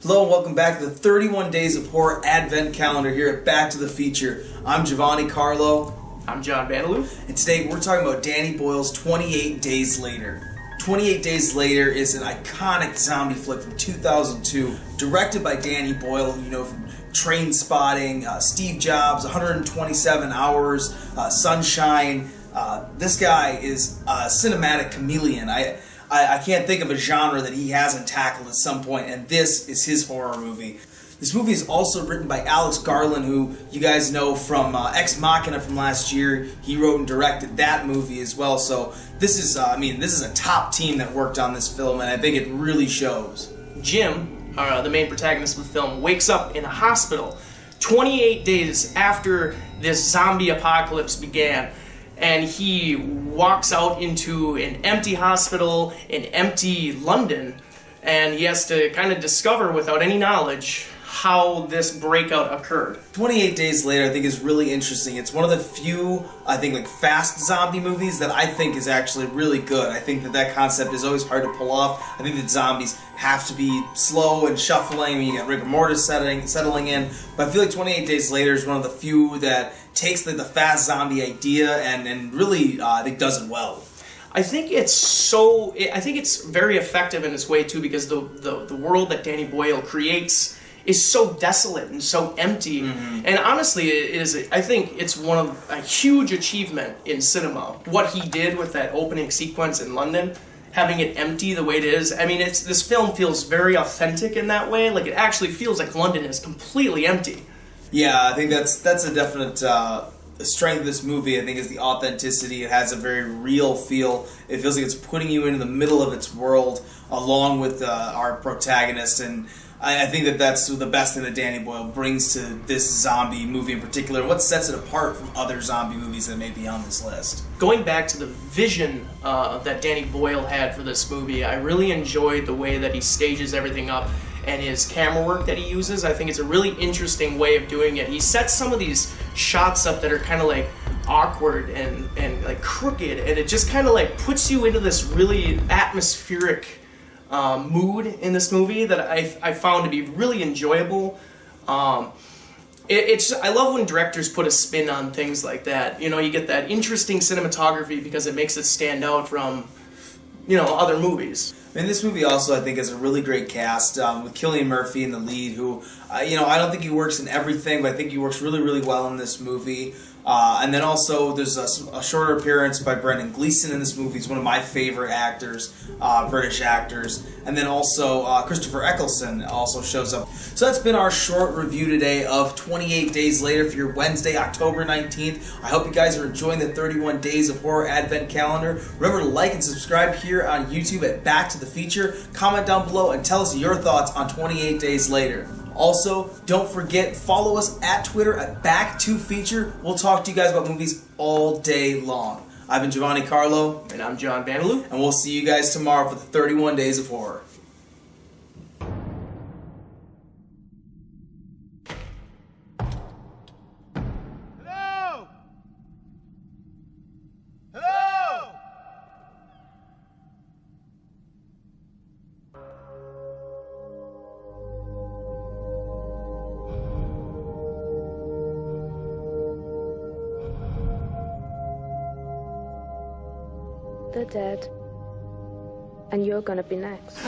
Hello and welcome back to the 31 Days of Horror Advent Calendar here at Back to the Feature. I'm Giovanni Carlo. I'm John Vandeloo. And today we're talking about Danny Boyle's 28 Days Later. 28 Days Later is an iconic zombie flick from 2002, directed by Danny Boyle, who you know from Trainspotting, Steve Jobs, 127 Hours, Sunshine. This guy is a cinematic chameleon. I can't think of a genre that he hasn't tackled at some point, and this is his horror movie. This movie is also written by Alex Garland, who you guys know from Ex Machina from last year. He wrote and directed that movie as well. So this is, this is a top team that worked on this film, and I think it really shows. Jim, the main protagonist of the film, wakes up in a hospital 28 days after this zombie apocalypse began. And he walks out into an empty hospital in empty London, and he has to kind of discover, without any knowledge, how this breakout occurred. 28 Days Later, I think, is really interesting. It's one of the few, fast zombie movies that I think is actually really good. I think that concept is always hard to pull off. I think that zombies have to be slow and shuffling. I mean, you got rigor mortis settling in. But I feel like 28 Days Later is one of the few that takes the fast zombie idea and really, I think, does it well. I think it's very effective in its way too, because the world that Danny Boyle creates is so desolate and so empty. Mm-hmm. And honestly, I think it's one of a huge achievement in cinema. What he did with that opening sequence in London, having it empty the way it is. I mean, this film feels very authentic in that way. Like, it actually feels like London is completely empty. Yeah, I think that's a definite strength of this movie. I think is the authenticity. It has a very real feel. It feels like it's putting you into the middle of its world along with our protagonist, and I think that's the best thing that Danny Boyle brings to this zombie movie in particular, and what sets it apart from other zombie movies that may be on this list. Going back to the vision that Danny Boyle had for this movie, I really enjoyed the way that he stages everything up and his camera work that he uses. I think it's a really interesting way of doing it. He sets some of these shots up that are kind of like awkward and like crooked, and it just kind of like puts you into this really atmospheric mood in this movie that I found to be really enjoyable. I love when directors put a spin on things like that. You know, you get that interesting cinematography because it makes it stand out from, other movies. And this movie also, I think, has a really great cast with Cillian Murphy in the lead, who, I don't think he works in everything, but I think he works really, really well in this movie. And then also, there's a shorter appearance by Brendan Gleeson in this movie. He's one of my favorite actors, British actors. And then also, Christopher Eccleston also shows up. So that's been our short review today of 28 Days Later for your Wednesday, October 19th. I hope you guys are enjoying the 31 Days of Horror Advent Calendar. Remember to like and subscribe here on YouTube at Back to the Feature. Comment down below and tell us your thoughts on 28 Days Later. Also, don't forget, follow us at Twitter at BacktoFeature. We'll talk to you guys about movies all day long. I've been Giovanni Carlo. And I'm John Vandeloo. And we'll see you guys tomorrow for the 31 Days of Horror. Hello! Hello! They're dead. And you're gonna be next.